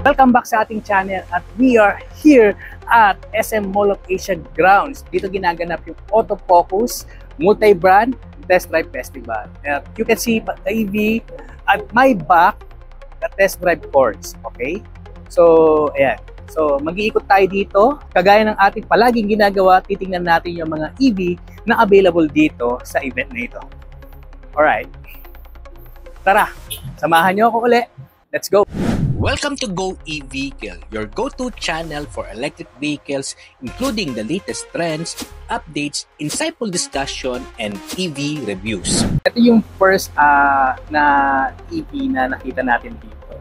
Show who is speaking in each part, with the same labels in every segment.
Speaker 1: Welcome back sa ating channel at we are here at SM Mall of Asia Grounds. Dito ginaganap yung Autofocus Multi-Brand Test Drive Festival. You can see the EV at my back, the test drive course. Okay? So, ayan. So, mag-iikot tayo dito. Kagaya ng ating palaging ginagawa, titingnan natin yung mga EV na available dito sa event na ito. Alright. Tara, samahan nyo ako ulit. Let's go!
Speaker 2: Welcome to Go E-Vehicle, your go-to channel for electric vehicles, including the latest trends, updates, insightful discussion, and EV reviews.
Speaker 1: Ito yung first na EV na nakita natin dito.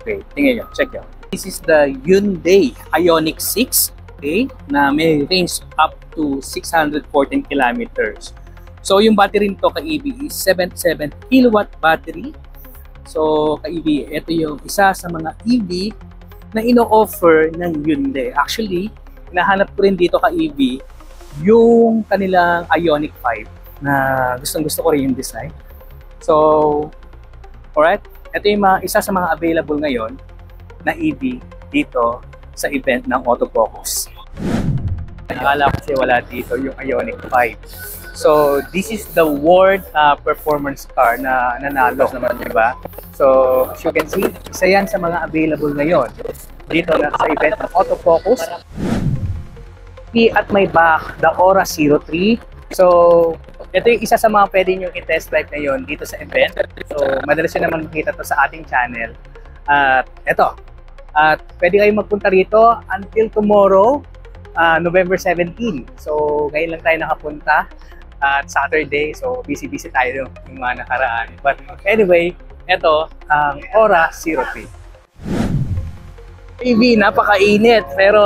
Speaker 1: Okay, tingnan nyo, check nyo. This is the Hyundai Ioniq 6, okay, na may range up to 614 kilometers. So, yung battery nito ka-EV is 77 kilowatt battery. So, ka-EV, ito yung isa sa mga EV na ino-offer ng Hyundai. Actually, hinahanap ko rin dito ka-EV yung kanilang Ioniq 5 na gustong-gusto ko rin yung design. So, alright, ito yung isa sa mga available ngayon na EV dito sa event ng Autofocus. Nakala ko kasi wala dito yung Ioniq 5. So, this is the world performance car na nanalo naman, diba? So, as you can see, isa yan sa mga available ngayon dito na sa event ng Autofocus. At may back, the Aura 03. So, ito yung isa sa mga pwede nyo i-test drive ngayon dito sa event. So, madalas yun naman makita to sa ating channel. At ito. At pwede kayong magpunta rito until tomorrow, November 17. So, ngayon lang tayo nakapunta at Saturday. So, busy-busy tayo yung mga nakaraan. But anyway, ito ang Aura 03. EV, napakainit pero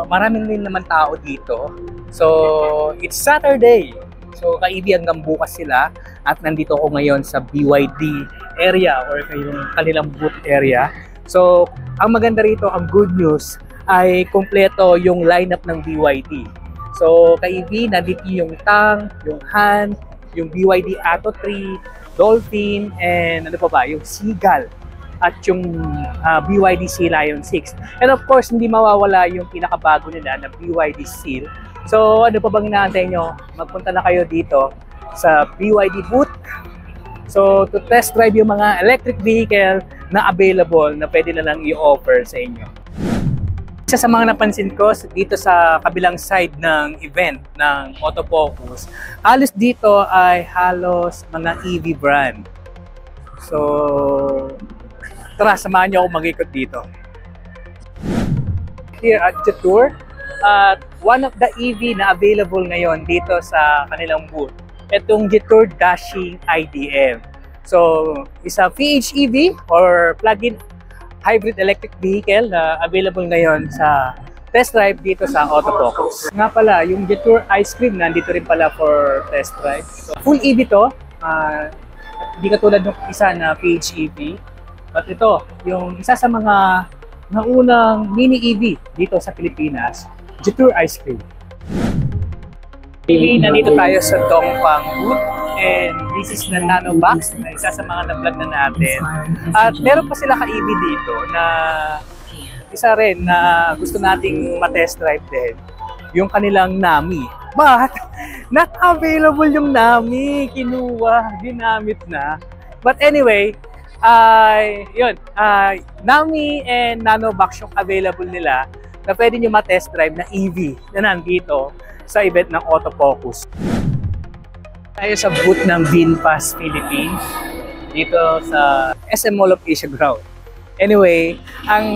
Speaker 1: maraming din naman tao dito. So, it's Saturday. So, ka-EV hanggang bukas sila at nandito ako ngayon sa BYD area or yung kanilang booth area. So, ang maganda rito, ang good news, ay kumpleto yung lineup ng BYD. So, ka-EV, nandito yung Tang, yung Han, yung BYD Atto 3, Dolphin, and ano pa ba, yung Seagull, at yung BYD Sea Lion 6. And of course, hindi mawawala yung pinakabago nila na BYD Seal. So, ano pa bang inaantay nyo? Magpunta na kayo dito sa BYD booth. So, to test drive yung mga electric vehicle na available na pwede na lang i-offer sa inyo. Isa sa mga napansin ko dito sa kabilang side ng event ng Autofocus, halos dito ay halos mga EV brand. So, tara, samahan niyo ako mag-ikot dito. Here at Jetour, one of the EV na available ngayon dito sa kanilang booth, itong Jetour Dashing IDM. So, isa PHEV or plug-in hybrid electric vehicle na available ngayon sa test drive dito sa Autofocus. Nga pala, yung Jetour Ice Cream nandito rin pala for test drive. So, full EV to. Hindi katulad ng isa na PHEV. But ito, yung isa sa mga naunang mini EV dito sa Pilipinas, Jetour Ice Cream. Nandito tayo sa Dongfang booth and this is the Nano Box na isa sa mga na-vlog na natin. At meron pa sila ka-EV dito na isa rin na gusto nating ma-test drive din, yung kanilang Nami. But, not available yung Nami. Kinuha, ginamit na. But anyway, yun, Nami and Nano Box yung available nila na pwede nyo ma-test drive na EV na nandito sa event ng Autofocus. Tayo sa booth ng VinFast Philippines dito sa SM Mall of Asia Ground. Anyway, ang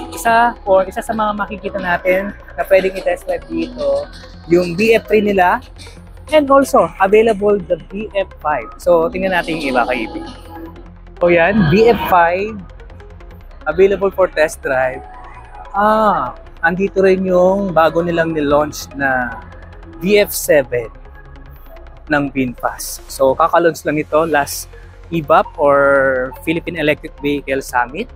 Speaker 1: isa sa mga makikita natin na pwedeng i-test drive dito, yung BF3 nila and also available the BF5. So, tingnan natin yung iba ka-EV. So yan, BF5 available for test drive. Andito rin yung bago nilang nilaunch na BF7 ng VinFast. So, kaka-launch lang ito last EVAP or Philippine Electric Vehicle Summit.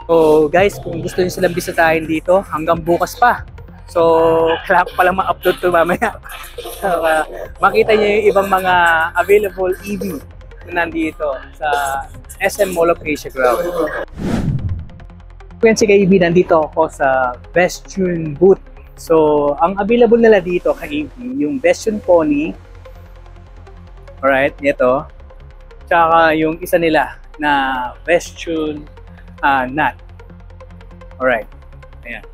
Speaker 1: So, guys, kung gusto niyo silang bisitahin dito, hanggang bukas pa. So, kailangan pa lang ma-upload ito mamaya. Makita niyo yung ibang mga available EV na nandito sa SM Mall of Asia Ground. Kaya si Kaibi, nandito ako sa Bestune booth. So, ang available nila dito Kaibi, yung Bestune Pony. Alright, ito. Tsaka yung isa nila na Bestune Nut. Alright, ayan.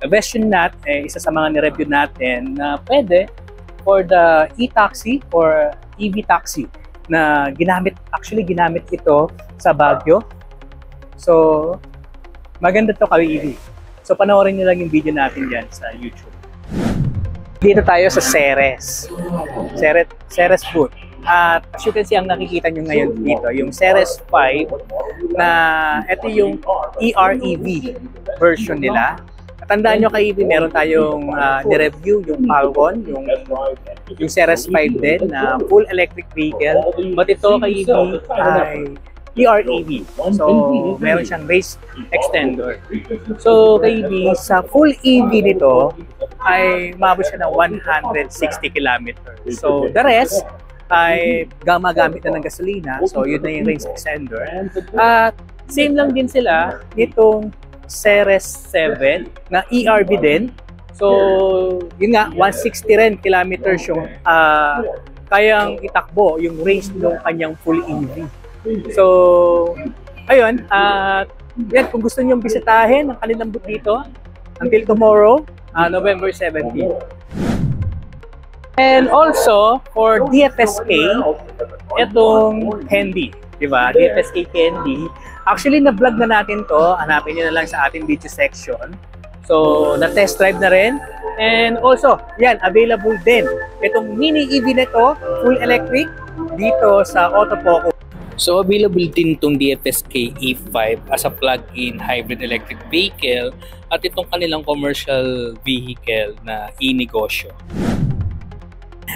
Speaker 1: The Bestune Nut ay isa sa mga nireview natin na pwede for the e-taxi or EV taxi na ginamit ito sa Baguio. So, maganda to Kaibi. So, panoorin nyo lang yung video natin dyan sa YouTube. Dito tayo sa Ceres booth. At as you can see, ang nakikita nyo ngayon dito, yung Ceres 5 na ito yung EREV version nila. At tandaan nyo Kaibi, meron tayong ni-review yung Falcon, yung Ceres 5 din na full electric vehicle. But ito Kaibi ay EREV. So, meron siyang race extender. So, Kaibi, sa full EV nito ay umabot siya ng 160 kilometers. So, the rest ay gumagamit na ng gasolina. So, yun na yung range extender. At same lang din sila nitong Ceres 7 na ERV din. So, yun nga, 160 rin kilometers yung kayang itakbo yung range ng kanyang full EV. So, ayun. Yan, kung gusto nyo bisitahin ang kanilang booth dito, until tomorrow, November 17. And also, for DFSK, itong candy, di ba? DFSK candy. Actually, na-vlog na natin to. Hanapin nyo na lang sa ating video section. So, na-test drive na rin. And also, yan, available din. Itong mini EV na to, full electric, dito sa Autopoco.
Speaker 2: So available din itong DFSK E5 as a plug-in hybrid electric vehicle at itong kanilang commercial vehicle na e-negosyo.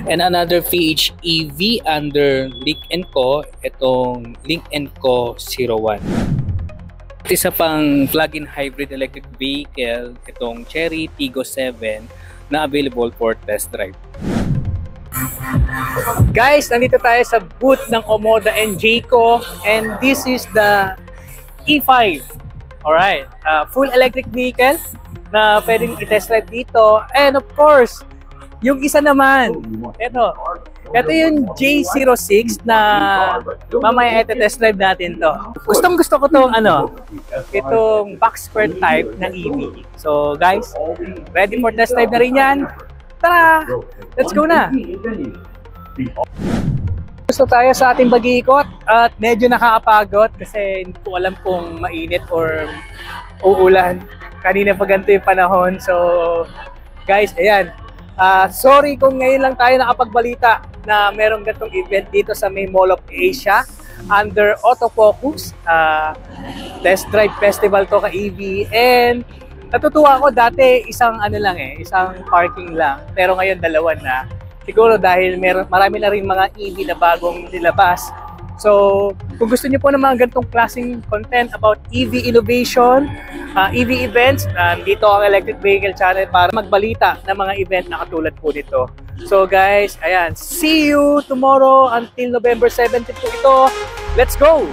Speaker 2: And another PHEV under Link & Co, itong Link & Co 01. At isa pang plug-in hybrid electric vehicle, itong Chery Tiggo 7 na available for test drive.
Speaker 1: Guys, nandito tayo sa booth ng Omoda and Jayco, and this is the E5. Alright, full electric vehicle na pwedeng i-test drive dito. And of course, yung isa naman, ito yung J06 na mamaya i-test drive natin to. Gusto ko itong itong box square type ng EV. So guys, ready for test drive na rin yan. Tara! Let's go na! Gusto tayo sa ating pag-iikot at medyo nakakapagod kasi hindi ko alam kung mainit or uulan. Kanina pa ganito yung panahon. So, guys, ayan. Sorry kung ngayon lang tayo nakapagbalita na merong ganitong event dito sa may Mall of Asia under Autofocus. Test Drive Festival to Kaibi. And natutuwa ako dati isang isang parking lang. Pero ngayon dalawa na. Siguro dahil marami na rin mga EV na bagong nilabas. So, kung gusto niyo po ng mga ganitong klaseng content about EV innovation, EV events, dito ang Electric Vehicle Channel para magbalita ng mga event na katulad po nito. So guys, ayan, see you tomorrow until November 17 po ito. Let's go!